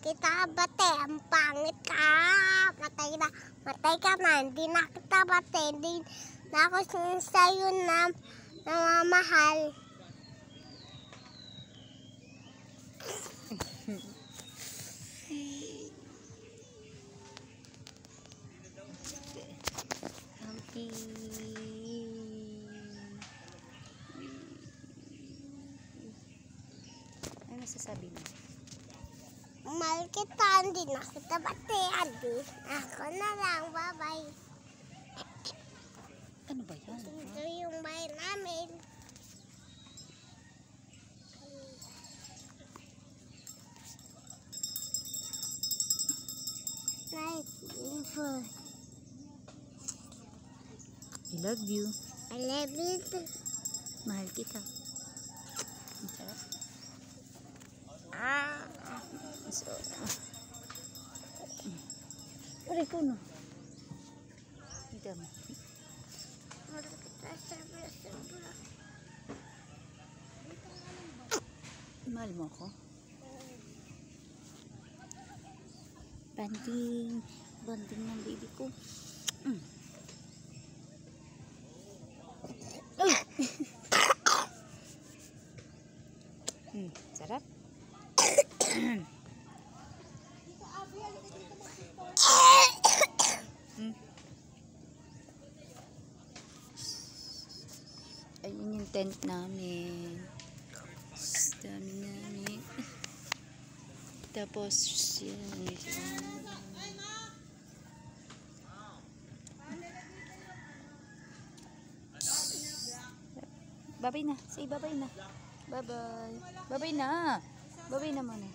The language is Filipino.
kita bate. Ang pangit ka. Matay ka na. Hindi na kita bate. Hindi na ako sa'yo na namamahal. Ano masasabi mo? Mahal kita, hindi na kita bate. Ako na lang, bye-bye. Ano ba yan? Ito yung bahay namin. Nice, beautiful. I love you. I love you too. Mahal kita. Ang sarap. So, aray ko no. Ito mo. Mahal mo ako? Banding ng baby ko. Sarap. Ayun yung tent namin. Dami namin. Tapos yun. Babay na. Say babay na. Bye-bye. Babay na. Babay na muna.